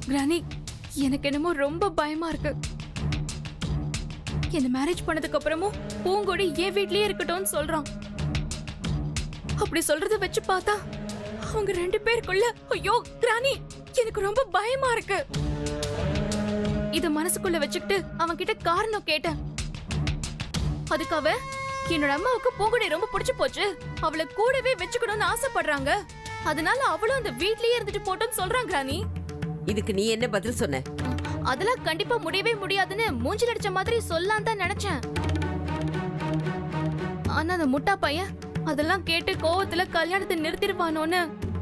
Granny, எனக்கு என்னமோ ரொம்ப பயமா இருக்கு. என்ன மேரேஜ் பண்ணதுக்கு அப்புறமும் பூங்கொடி என் வீட்லயே இருக்கட்டும்னு சொல்றான். அப்படி சொல்றத வச்சு பார்த்தா அவங்க 2 பேருக்குள்ள ஐயோ கிரானி, எனக்கு ரொம்ப பயமா இருக்கு. இத மனசுக்குள்ள வச்சுக்கிட்டு அவன் கிட்ட காரணம் கேட்டேன். அதுக்கு அவ, என்னோட அம்மாவுக்கு பூங்குடி ரொம்ப பிடிச்சு போச்சு, அவளை கூடவே வச்சுக்கணும்னு ஆசைப்படுறாங்க, அதனால அவளும் அந்த வீட்லயே இருந்துட்டு போட்டோன்னு சொல்றாங்க. கிரானி, இதுக்கு நீ என்ன பதில் சொன்ன? அதெல்லாம் கண்டிப்பா முடியவே முடியாதுன்னு மூஞ்சில அடிச்ச மாதிரி சொல்லான்னு தான் நினைச்சேன். ஆனா அந்த முட்டா பையன் அதெல்லாம் கேட்டு கோவத்துல கல்யாணத்தை நிறுத்திடுவானோன்னு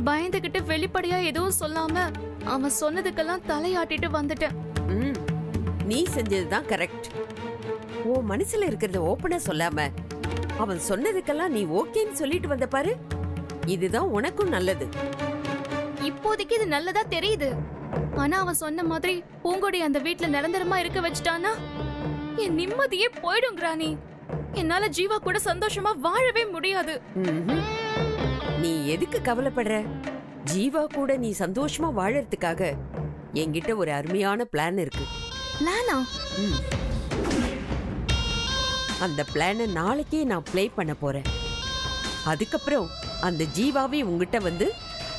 பயந்துகிட்டு வெளிப்படையா எதுவும் சொல்லாம அவன் சொன்னதுக்கெல்லாம் தலையாட்டிட்டு வந்துட்டேன். நீ செஞ்சதுதான் கரெக்ட். உன் மனசுல இருக்கிறத ஓப்பனா சொல்லாம அவன் சொன்னதுக்கெல்லாம் நீ ஓகேன்னு சொல்லிட்டு வந்த பாரு, இதுதான் உனக்கும் நல்லது. இப்போதைக்கு இது நல்லதா தெரியுது. ஆனா அவன் சொன்ன மாதிரி பூங்கொடி அந்த வீட்ல நிரந்தரமா இருக்க வச்சுட்டானா என் நிம்மதியே போயிடும் கிரானி. என்னால ஜீவா கூட சந்தோஷமா வாழவே முடியாது. நீ எதுக்கு கவலைப்படுற? ஜீவா கூட நீ சந்தோஷமா வாழறதுக்காக என்கிட்ட ஒரு அருமையான பிளான் இருக்கு. பிளானா? அந்த பிளானை நாளைக்கே நான் ப்ளே பண்ண போறேன். அதுக்கப்புறம் அந்த ஜீவாவே உங்ககிட்ட வந்து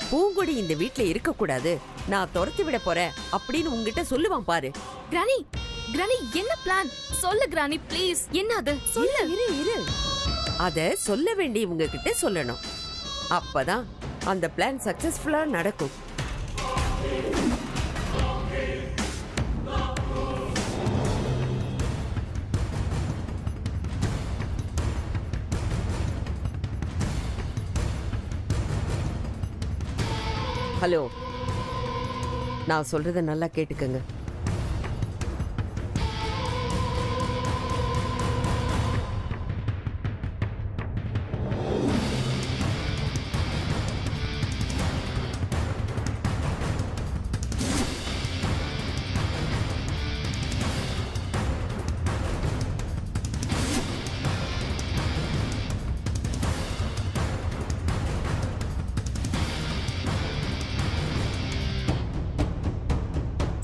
பூங்கொடி இந்த வீட்ல இருக்க கூடாது, நான் துரத்தி விட போறேன் அப்படின்னு உங்ககிட்ட சொல்லுவான் பாரு. கிரானி, கிரானி என்ன பிளான் சொல்லு கிரானி ப்ளீஸ். என்ன அது சொல்லு. இரு அத சொல்ல வேண்டிய உங்ககிட்ட சொல்லணும். அப்பதான் அந்த பிளான் சக்சஸ்ஃபுல்லா நடக்கும். ஹலோ, நான் சொல்றத நல்லா கேட்டுக்கங்க.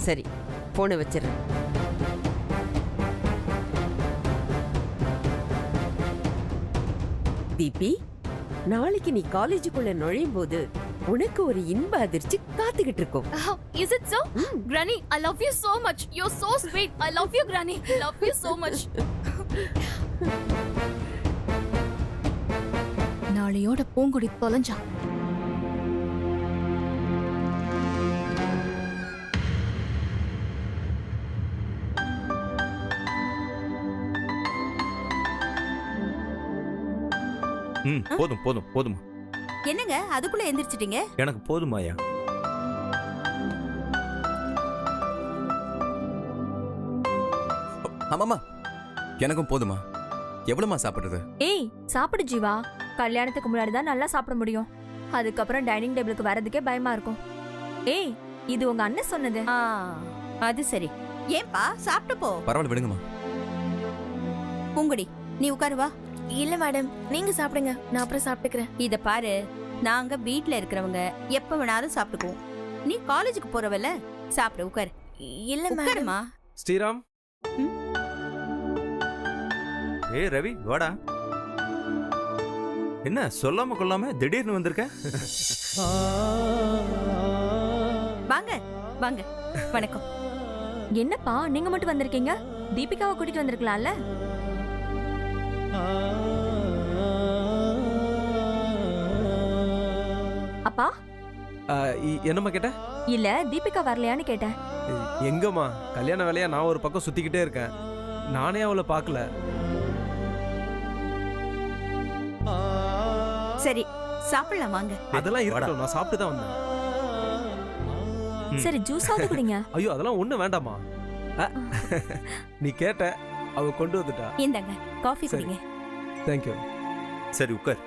சரி, போனை வச்சிடறேன். தீபி, நாளைக்கு நீ காலேஜுக்குள்ள நுழையும் போது உனக்கு ஒரு இன்ப அதிர்ச்சி காத்துக்கிட்டு இருக்கும். Is it so? Granny, I love you so much. You're so sweet. I love you, Granny. I love you so much. நாளையோட Poongudi தொலைஞ்சா. போதும் போதும் போதுமா. என்னங்க அதுக்குள்ள எந்திரிச்சிட்டீங்க? எனக்கு போதுமாயா. ஆமாமா, எனக்கும் போதுமா. எவ்வளவுமா சாப்பிடுறது? ஏய் சாப்பிடு ஜீவா, கல்யாணத்துக்கு முன்னாடி தான் நல்லா சாப்பிட முடியும், அதுக்கப்புறம் டைனிங் டேபிளுக்கு வரதுக்கே பயமா இருக்கும். ஏய், இது உங்க அண்ணன் சொன்னது. அது சரி. ஏன்பா சாப்பிட்டு போ. பரவாயில்ல விடுங்கம்மா. பூங்குடி நீ உட்காரு வா. இல்ல மேடம், நீங்க சாப்பிடுங்க, நான் அப்புறம் சாப்பிட்டுக்கிறேன். இத பாரு, நாங்க வீட்ல இருக்கிறவங்க எப்ப வேணாலும் சாப்பிட்டுக்குவோம். நீ காலேஜுக்கு போறவல்ல, சாப்பிடு உட்காரு. இல்ல உட்காருமா. ஸ்ரீராம். ஏய் ரவி, வாடா. என்ன சொல்லாம கொள்ளாம திடீர்னு வந்திருக்க? வாங்க வாங்க. வணக்கம். என்னப்பா நீங்க மட்டும் வந்திருக்கீங்க, தீபிகாவை கூட்டிட்டு வந்திருக்கலாம்ல? அப்பா என்னம்மா கேட்ட? இல்ல தீபிகா வரலையான்னு கேட்டேன். எங்கம்மா, கல்யாண வேலையா நான் ஒரு பக்கம் சுத்திக்கிட்டே இருக்கேன், நானே அவளை பார்க்கல. சரி சாப்பிடலாம் வாங்க. அதெல்லாம் இருக்கட்டும், நான் சாப்பிட்டு தான் வந்தேன். சரி ஜூஸாவது குடிங்க. ஐயோ அதெல்லாம் ஒண்ணும் வேண்டாமா, நீ கேட்ட, அவ கொண்டு வந்துட்டா. இந்தாங்க காஃபி குடிங்க. தேங்க்யூ. சரி உட்கார்.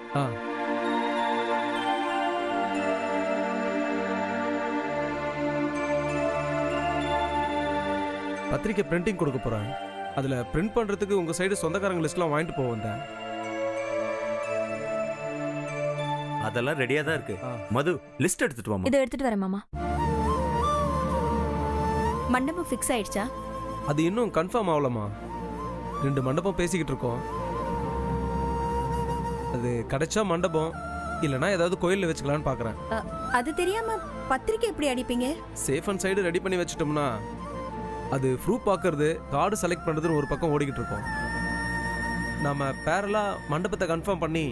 பத்திரிக்கை பிரிண்டிங் கொடுக்க போறேன், அதுல பிரிண்ட் பண்றதுக்கு உங்க சைடு சொந்தக்காரங்க லிஸ்ட்லாம் வாங்கிட்டு போக வந்தேன். அதெல்லாம் ரெடியா தான் இருக்கு. மது லிஸ்ட் எடுத்துட்டு வாமா. இதை எடுத்துட்டு வரேன் மாமா. மண்டபம் ஃபிக்ஸ் ஆயிடுச்சா? அது இன்னும் கன்ஃபார்ம் ஆகலம்மா. 2 மண்டபம் பேசிக்கிட்டு இருக்கோம். அது கிடைச்சா மண்டபம், இல்லைன்னா ஏதாவது கோயிலில் வச்சுக்கலான்னு பார்க்குறேன். அது தெரியாம பத்திரிக்கை எப்படி அடிப்பீங்க? சேஃப் அண்ட் சைடு ரெடி பண்ணி வச்சுட்டோம்னா அது ப்ரூஃப் பார்க்கறது, கார்டு செலக்ட் பண்ணுறதுன்னு ஒரு பக்கம் ஓடிக்கிட்டு இருக்கோம். நம்ம பேரலாக மண்டபத்தை கன்ஃபார்ம் பண்ணி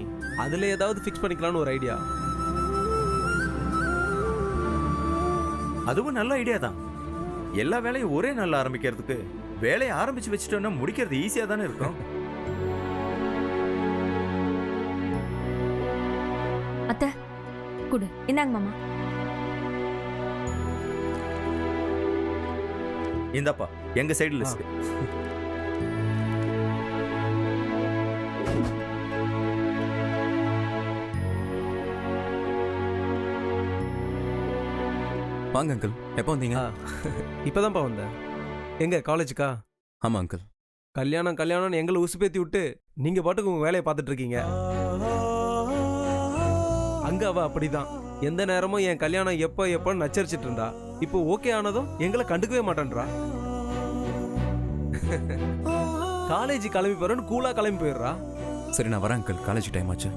அதில் ஏதாவது ஃபிக்ஸ் பண்ணிக்கலான்னு ஒரு ஐடியா. அதுவும் நல்ல ஐடியா தான். எல்லா வேலையும் ஒரே நாள்ல ஆரம்பிக்கிறதுக்கு வேலையை ஆரம்பிச்சு வச்சுட்டோம்னா முடிக்கிறது ஈஸியா தானே இருக்கும். அத்தை குடு. இந்தாங்க மாமா. இந்தாப்பா எங்க சைடு லிஸ்ட். வாங்க அங்கிள், எப்போ வந்தீங்க? இப்போதான்ப்பா வந்தேன். எங்க காலேஜுக்கா? ஆமாம் அங்கிள். கல்யாணம்னு எங்களை உசுப்பேத்தி விட்டு நீங்க பாட்டுக்கு உங்க வேலையை பார்த்துட்டு இருக்கீங்க. அங்க அவ அப்படிதான். எந்த நேரமும் என் கல்யாணம் எப்பன்னு நச்சரிச்சிட்டு இருந்தா. இப்போ ஓகே ஆனதும் எங்களை கண்டுக்கவே மாட்டேன்றா. காலேஜ் கிளம்பி போறேன்னு கூலா கிளம்பி போயிடுறா. சரி நான் வரேன் அங்கிள், காலேஜ் டைம் ஆச்சு.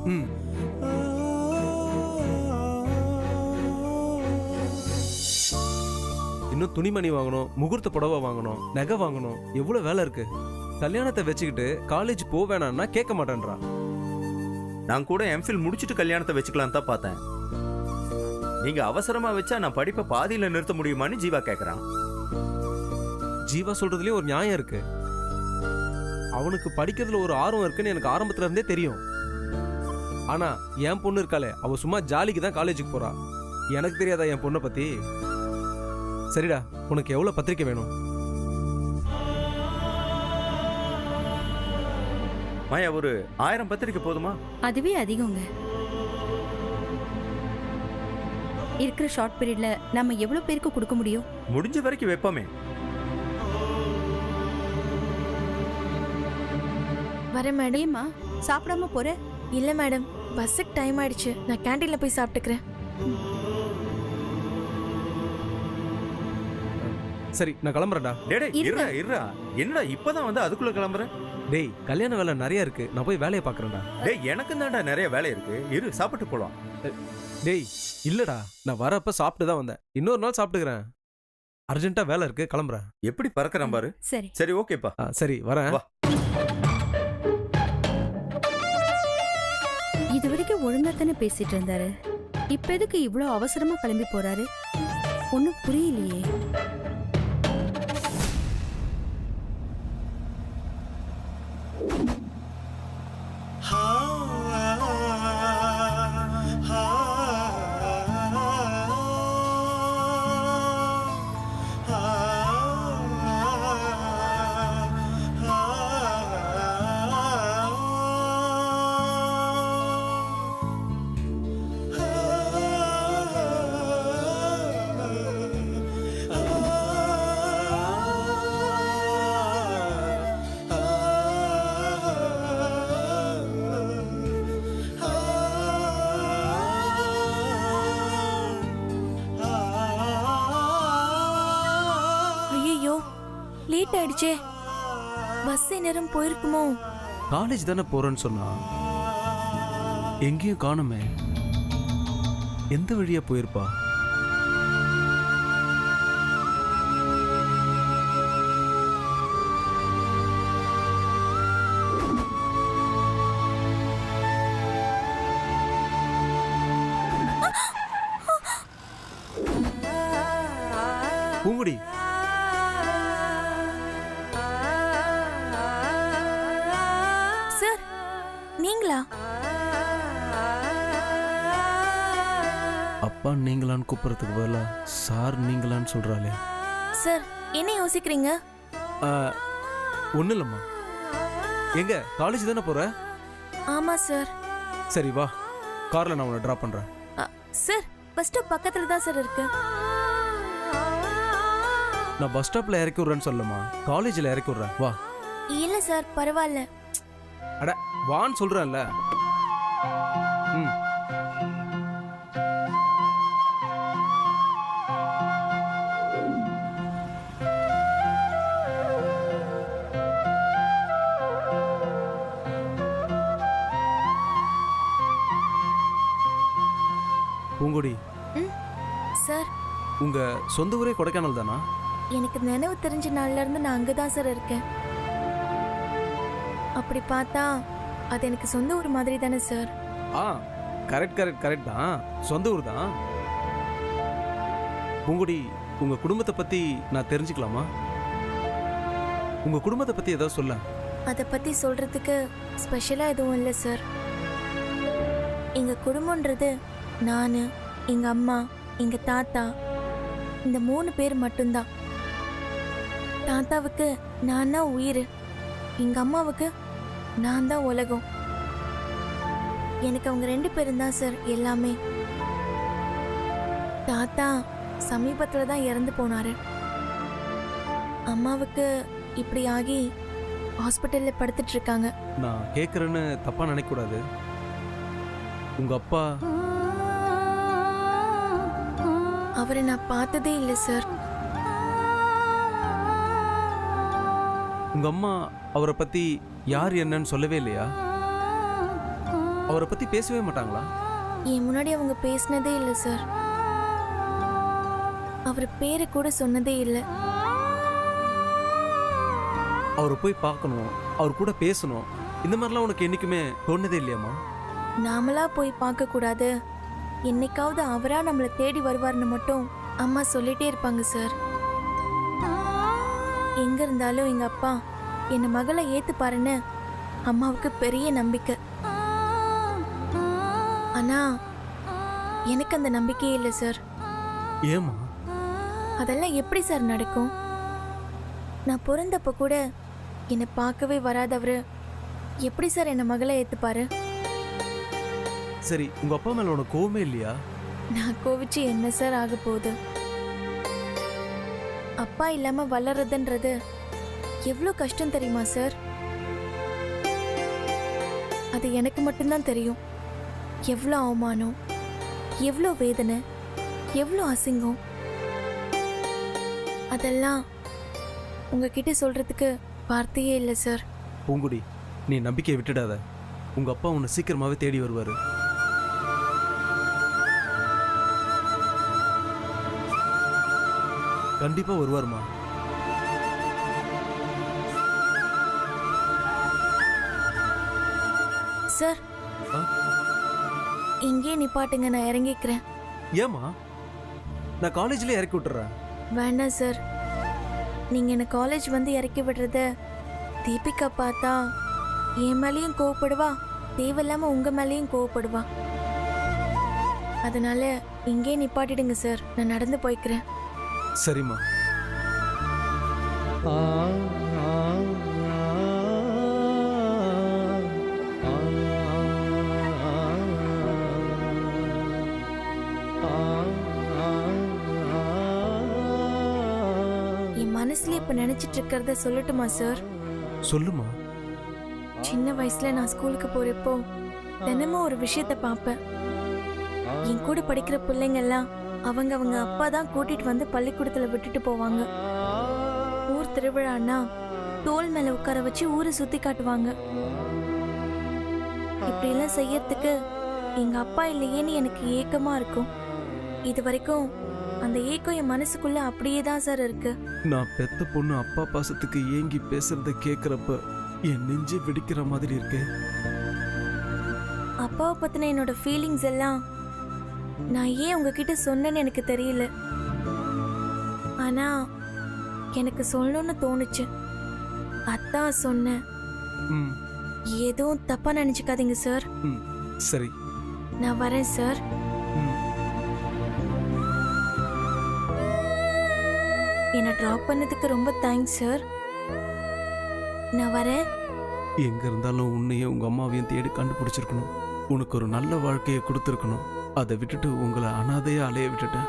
இன்னும் துணிமணி வாங்கணும், முகூர்த்த புடவை வாங்கணும், நகை வாங்கணும், எவ்வளவு வேலை இருக்கு. கல்யாணத்தை வச்சுக்கிட்டு காலேஜ் போவேணான்னா கேட்க மாட்டேன்றா. நான் கூட எம்ஃபில் முடிச்சுட்டு கல்யாணத்தை வச்சுக்கலாம் தான் பார்த்தேன். நீங்க அவசரமா வச்சா நான் படிப்பை பாதியில நிறுத்த முடியுமான்னு ஜீவா கேக்குறான். ஜீவா சொல்றதுலயே ஒரு நியாயம் இருக்கு. அவனுக்கு படிக்கிறதுல ஒரு ஆர்வம் இருக்குன்னு எனக்கு ஆரம்பத்துல இருந்தே தெரியும். ஆனா என் பொண்ணு இருக்காளே, அவ சும்மா ஜாலிக்கு தான் காலேஜுக்கு போறா. எனக்கு தெரியாதா என் பொண்ணை பத்தி? சரிடா, உனக்கு எவ்வளவு பத்திரிக்கை வேணும்? மாயா, ஒரு 1000 பத்திரிக்கை போதுமா? அதுவே அதிகங்க. இருக்கிற ஷார்ட் பீரியட்ல நம்ம எவ்வளவு பேருக்கு கொடுக்க முடியும்? முடிஞ்ச வரைக்கும் வைப்போமே. வரேன் மேடம். ஏம்மா சாப்பிடாம போற? இல்ல மேடம், பஸ்ஸுக்கு டைம் ஆயிடுச்சு. நான் கேண்டீன்ல போய் சாப்பிட்டுக்கிறேன். சரி நான் கிளம்புறேன்டா. டேய் இருடா. என்னடா இப்பதான் வந்து அதுக்குள்ள கிளம்புறேன்? டேய் கல்யாண வேலை நிறைய இருக்கு, நான் போய் வேலையை பாக்குறேன்டா. டேய் எனக்கு தான்டா நிறைய வேலை இருக்கு. இரு சாப்பிட்டு போலாம். டேய் இல்லடா, நான் வரப்ப சாப்பிட்டு தான் வந்தேன். இன்னொரு நாள் சாப்பிட்டுக்கிறேன். அர்ஜென்ட்டா வேலை இருக்கு, கிளம்புறேன். எப்படி பறக்கறான் பாரு. சரி சரி ஓகேப்பா. சரி வரேன். வா. இது வரைக்கும் ஒழுங்கா தானே பேசிட்டு இருந்தாரு. இப்ப எதுக்கு இவ்வளவு அவசரமா கிளம்பி போறாரு? ஒன்னும் புரியலையே. லேட் ஆயிடுச்சே. பஸ் நேரம் போயிருக்குமோ? காலேஜ் தானே போறேன்னு சொன்னா, எங்கேயும் காணுமே. எந்த வழியா போயிருப்பா? பூங்குடி, சார் நீங்களா? அப்பா நீங்களான்னு கூப்பிடுறதுக்கு பதிலா சார் நீங்களான்னு சொல்றாளே. சார் என்ன யோசிக்கிறீங்க? ஒன்றும் இல்லைம்மா. எங்க காலேஜ் தானே போற? ஆமா சார். சரி வா, கார்ல நான் உன்னை ட்ராப் பண்றேன். சார் பஸ் ஸ்டாப் பக்கத்துல தான் சார் இருக்கு. நான் பஸ் ஸ்டாப்ல இறக்கி விடுறேன்னு சொல்லுமா, காலேஜ்ல இறக்கி விடுறேன் வா. இல்ல சார் பரவாயில்ல. அட வான்னு சொல்றேன்ல. ம். பூங்குடி, சார், உங்க சொந்த ஊரே கொடைக்கானல் தானா? எனக்கு நினைவு தெரிஞ்ச நாள்ல இருந்து நான் அங்கதான் சார் இருக்கேன். அப்படி பார்த்தா அது எனக்கு சொந்த ஊர் மாதிரி தானே சார்? ஆ, கரெக்ட் தான், சொந்த ஊர் தான். பூங்குடி, உங்க குடும்பத்தை பத்தி நான் தெரிஞ்சுக்கலாமா? உங்க குடும்பத்தை பத்தி ஏதாவது சொல்ல. அதை பத்தி சொல்றதுக்கு ஸ்பெஷலா எதுவும் இல்லை சார். எங்க குடும்பம்ன்றது நான், எங்க அம்மா, எங்க தாத்தா, இந்த 3 பேர் மட்டும்தான். தாத்தாவுக்கு நான் தான் உயிர், எங்க அம்மாவுக்கு நான் தான் உலகம். எனக்கு அவங்க 2 பேரும் தான் சார் எல்லாமே. தாத்தா சமீபத்துல தான் இறந்து போனாரு. அம்மாவுக்கு இப்படி ஆகி ஹாஸ்பிட்டல்ல படுத்துட்டு இருக்காங்க. நான் கேட்கறேன்னு தப்பா நினைக்க கூடாது. உங்க அப்பா அவரை நான் பார்த்ததே இல்லை சார். உங்க அம்மா அவரை பத்தி யார் என்னன்னு சொல்லவே இல்லையா? அவரை பத்தி பேசவே மாட்டாங்களா? என் முன்னாடி அவங்க பேசினதே இல்லை சார். அவர் பேரை கூட சொன்னதே இல்லை. அவரை போய் பார்க்கணும், அவர் கூட பேசணும், இந்த மாதிரிலாம் உனக்கு என்னைக்குமே தோணுதே இல்லையாம்மா? நாமளா போய் பார்க்க கூடாது, என்னைக்காவது அவரா நம்மளை தேடி வருவார்னு மட்டும் அம்மா சொல்லிட்டே இருப்பாங்க சார். எங்க இருந்தாலும் எங்க அப்பா என்ன மகளை ஏத்துப்பாருன்னு அம்மாவுக்கு பெரிய நம்பிக்கை. ஆனா எனக்கு அந்த நம்பிக்கையே இல்லை சார். ஏமா? அதெல்லாம் எப்படி சார் நடக்கும்? நான் பிறந்தப்ப கூட என்னை பார்க்கவே வராதவரு எப்படி சார் என்ன மகளை ஏத்துப்பாரு? சரி, உங்க அப்பா மேல உனக்கு கோவமே இல்லையா? நான் கோவிச்சு என்ன சார் ஆக போகுது? அப்பா இல்லாம வளர்றதுன்றது எவ்வளோ கஷ்டம் தெரியுமா சார்? அது எனக்கு மட்டும்தான் தெரியும். எவ்வளோ அவமானம், எவ்வளோ வேதனை, எவ்வளோ அசிங்கம். அதெல்லாம் உங்ககிட்ட சொல்றதுக்கு வார்த்தையே இல்லை சார். பூங்குடி, நீ நம்பிக்கையை விட்டுடாத. உங்க அப்பா உன்னை சீக்கிரமாவே தேடி வருவாரு. கண்டிப்பா வருவாருமா. சார், ஆ? இங்கே நிப்பாட்டுங்க, நான் இறங்கிக்கிறேன். ஏமா? நான் காலேஜ்ல இறக்கி விட்டுறேன். வேண்டாம் சார், நீங்க என்ன காலேஜ் வந்து இறக்கி விடுறத தீபிகா பார்த்தா என் மேலேயும் கோவப்படுவா, தேவையில்லாம உங்க மேலேயும் கோவப்படுவா. அதனால இங்கே நிப்பாட்டிடுங்க சார், நான் நடந்து போய்க்கிறேன். சரிம்மா. என் மனசுல இப்ப நினைச்சிட்டு இருக்கிறத சொல்லட்டுமா சார்? சொல்லுமா. சின்ன வயசுல நான் ஸ்கூலுக்கு போறப்போ தினமும் ஒரு விஷயத்த பார்ப்பேன். என் கூட படிக்கிற பிள்ளைங்க எல்லாம் அவங்க அப்பா தான் கூட்டிட்டு வந்து பள்ளிக்கூடத்துல விட்டுட்டு போவாங்க. ஊர் திருவிழான்னா தோல் மேல உட்கார வச்சு ஊரை சுத்தி காட்டுவாங்க. இப்படி எல்லாம் செய்யறதுக்கு எங்க அப்பா இல்லையேன்னு எனக்கு ஏக்கமா இருக்கும். இது வரைக்கும் அந்த ஏக்கம் என் மனசுக்குள்ள அப்படியே தான் சார் இருக்கு. நான் பெத்த பொண்ணு அப்பா பாசத்துக்கு ஏங்கி பேசுறத கேக்குறப்ப என் நெஞ்சு வெடிக்கிற மாதிரி இருக்கு. அப்பாவை பத்தின என்னோட ஃபீலிங்ஸ் எல்லாம் நான் ஏன் உங்ககிட்ட சொன்னேன்னு எனக்கு தெரியல. ஆனா எனக்கு சொல்லணும்னு தோணுச்சு, அதான் சொன்னேன். ம், எதுவும் தப்பா நினைச்சுக்காதீங்க சார். ம், சரி. நான் வரேன் சார். ம். என்னை ட்ராப் பண்ணதுக்கு ரொம்ப தேங்க்ஸ் சார். நான் வரேன். எங்க இருந்தாலும் உன்னையும் உங்க அம்மாவையும் தேடி கண்டுபிடிச்சிருக்கணும். உனக்கு ஒரு நல்ல வாழ்க்கையை கொடுத்துருக்கணும். அதை விட்டுட்டு உங்களை அனாதையா அலைய விட்டுட்டேன்.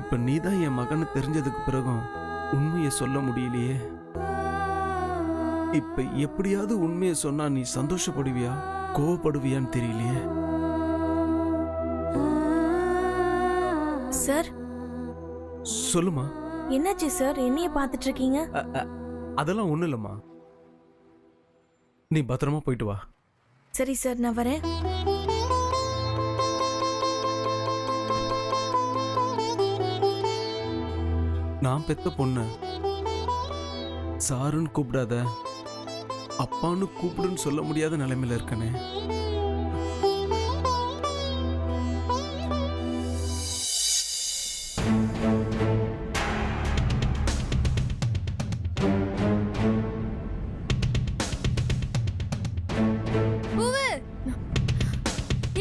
இப்ப நீதான் என் மகன்னு தெரிஞ்சதுக்கு பிறகும் உண்மையை சொல்ல முடியலையே. இப்ப எப்படியாவது உண்மையை சொன்னா நீ சந்தோஷப்படுவியா கோவப்படுவியான்னு தெரியலையே. சார், சொல்லுமா. என்னாச்சு சார்? என்னைய பார்த்துட்டு இருக்கீங்க? அதெல்லாம் ஒண்ணும் இல்லம்மா. நீ பத்திரமா போயிட்டு வா. சரி சார், நான் வரேன். நான் பெத்த பொண்ணு சாருன்னு கூப்பிடாத, அப்பான்னு கூப்பிடுன்னு சொல்ல முடியாத நிலைமையில இருக்கனே.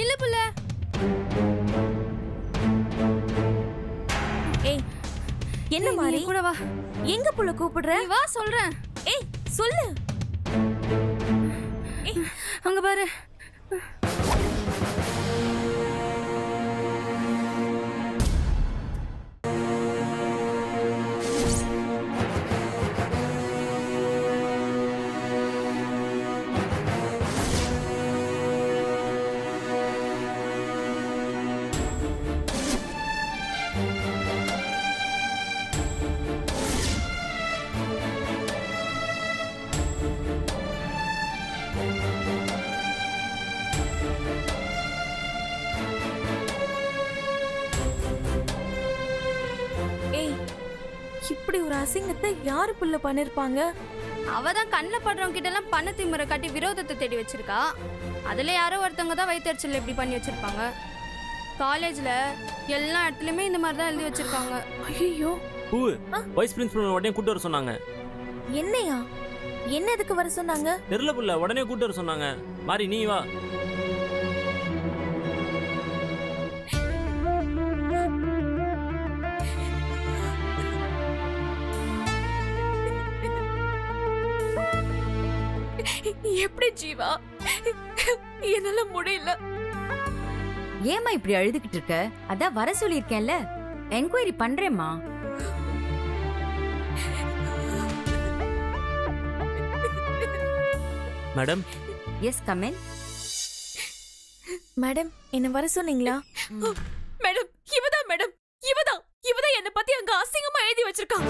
இல்ல புள்ள. ஏய் என்ன மாதிரி கூட வா. எங்க புள்ள கூப்பிடுற? நீ வா சொல்றேன். ஏய் சொல்லு. ஏய் அங்க பாரு. ஏய் இப்படி ஒரு அசிங்கத்தை யாரு புள்ள பண்ணிருப்பாங்க? அவ தான் கண்ணில் படுறவங்க கிட்ட எல்லாம் பண்ண திமுறை காட்டி விரோதத்தை தேடி வச்சிருக்கா. அதுல யாரோ ஒருத்தவங்க தான் வயிற்றுச்சல் இப்படி பண்ணி வச்சிருப்பாங்க. காலேஜ்ல எல்லா இடத்துலயுமே இந்த மாதிரி தான் எழுதி வச்சிருக்காங்க. ஐயோ பூ வைஸ் பிரின்சிபல் உடனே கூட்டு வர சொன்னாங்க. என்னையா? என்ன எதுக்கு வர சொன்னாங்க? தெரியல புள்ள, உடனே கூட்டு வர சொன்னாங்க. மாறி நீ வா. எப்படி ஜீவா? என்னால முடியல. ஏமா இப்படி அழுதுகிட்டு இருக்க? அதான் வர சொல்லியிருக்கேன்ல, என்கொயரி பண்றேம்மா. மேடம். Yes come in. மேடம் என்ன வர சொன்னீங்களா? மேடம் இவதான் மேடம், இவதான் என்ன பத்தி அங்க அசிங்கமா எழுதி வச்சிருக்கான்.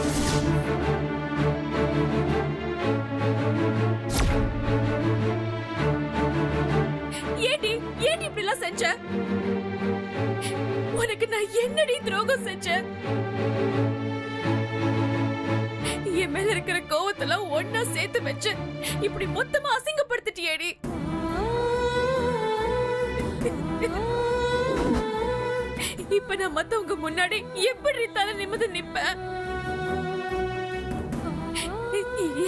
ஏடி இப்படி எல்லாம் செஞ்ச? உனக்கு நான் என்னடி துரோகம் செஞ்சேன்? என் மேல இருக்கிற கோவத்துல ஒன்னா சேர்த்து வச்சு இப்படி மொத்தமா அசிங்கப்படுத்திட்டியேடி. இப்ப நான் மத்தவங்க முன்னாடி எப்படி தலை நிமிர்ந்து நிப்பேன்?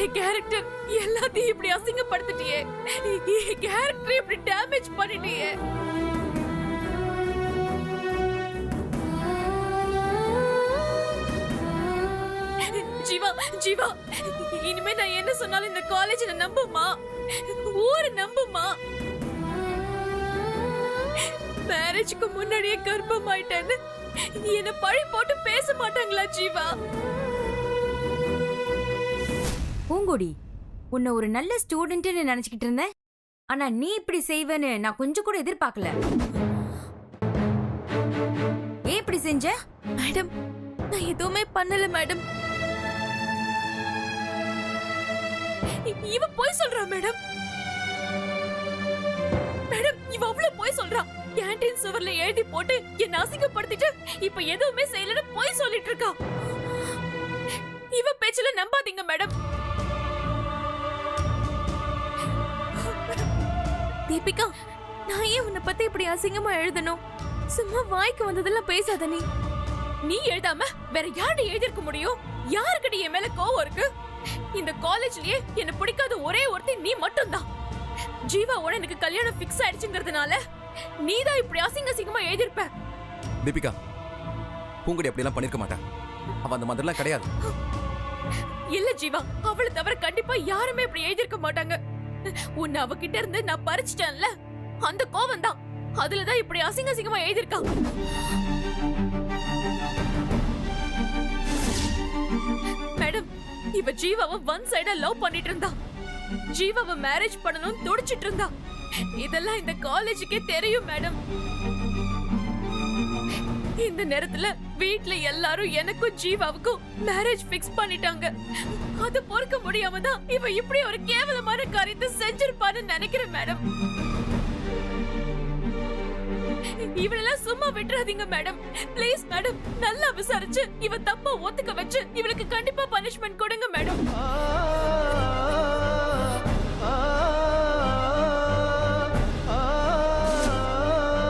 என் கேரக்டர் எல்லாத்தையும் இப்படி அசிங்கப்படுத்திட்டியே. என் கேரக்டர் இப்படி டேமேஜ் பண்ணிட்டியே. ஜீவா இனிமே நான் என்ன சொன்னாலும் இந்த காலேஜ்ல நம்புமா? ஊரு நம்புமா? மேரேஜ்க்கு முன்னாடியே கர்ப்பமாயிட்டேன்னு என்ன பழி போட்டு பேச மாட்டாங்களா ஜீவா? பூங்கொடி, உன்னை ஒரு நல்ல ஸ்டூடெண்ட்னு நினைச்சுக்கிட்டு இருந்தேன். ஆனா நீ இப்படி செய்வேன்னு நான் கொஞ்சம் கூட எதிர்பார்க்கல. ஏன் இப்படி செஞ்ச? மேடம் நான் எதுவுமே பண்ணல மேடம். இவ போய் சொல்றா மேடம். மேடம் இவ அவ்வளவு போய் சொல்றா. கேண்டீன் சுவர்ல எழுதி போட்டு என்ன அசிங்கப்படுத்திட்டு இப்ப எதுவுமே செய்யலன்னு போய் சொல்லிட்டு இருக்கா. இவ பேச்சல நம்பாதீங்க மேடம். தீபிகா நான் ஏன் உன்னை பத்தி இப்படி அசிங்கமா எழுதணும்? சும்மா வாய்க்கு வந்ததெல்லாம் பேசாத. நீ எழுதாம வேற யாரு எழுதிருக்க முடியும்? யாருக்கிட்ட என் மேல கோவம் இருக்கு? இந்த காலேஜ்லயே என்ன பிடிக்காத ஒரே ஒருத்தி நீ மட்டும்தான். ஜீவாவோட எனக்கு கல்யாணம் பிக்ஸ் ஆயிடுச்சுங்கிறதுனால நீதான் இப்படி அசிங்கமா எழுதிருப்ப. தீபிகா, பூங்கொடி அப்படிலாம் பண்ணிருக்க மாட்டேன். அவ அந்த மாதிரிலாம் கிடையாது. இல்ல ஜீவா, அவளை தவிர கண்டிப்பா யாருமே இப்படி எழுதிருக்க மாட்டாங்க. உன்னை அவகிட்ட இருந்து நான் பறிச்சிட்டேன்ல, அந்த கோவம் தான். அதுலதான் இப்படி அசிங்கமா எழுதிருக்கான். மேடம் இவ ஜீவாவை ஒன் சைடா லவ் பண்ணிட்டு இருந்தா. ஜீவாவை மேரேஜ் பண்ணணும்னு துடிச்சிட்டு இருந்தா. இதெல்லாம் இந்த காலேஜுக்கே தெரியும் மேடம். இந்த நேரத்துல வீட்ல எல்லாரும் எனக்கும் ஜீவாவுக்கும் மேரேஜ் பிக்ஸ் பண்ணிட்டாங்க. அது பொறுக்க முடியாம தான் இவ இப்படி ஒரு கேவலமான காரியத்தை செஞ்சிருப்பான்னு நினைக்கிறேன் மேடம். இவளெல்லாம் சும்மா விட்டுறாதீங்க மேடம். ப்ளீஸ் மேடம், நல்லா விசாரிச்சு இவ தப்பா ஒத்துக்க வச்சு இவளுக்கு கண்டிப்பா பனிஷ்மெண்ட் கொடுங்க மேடம்.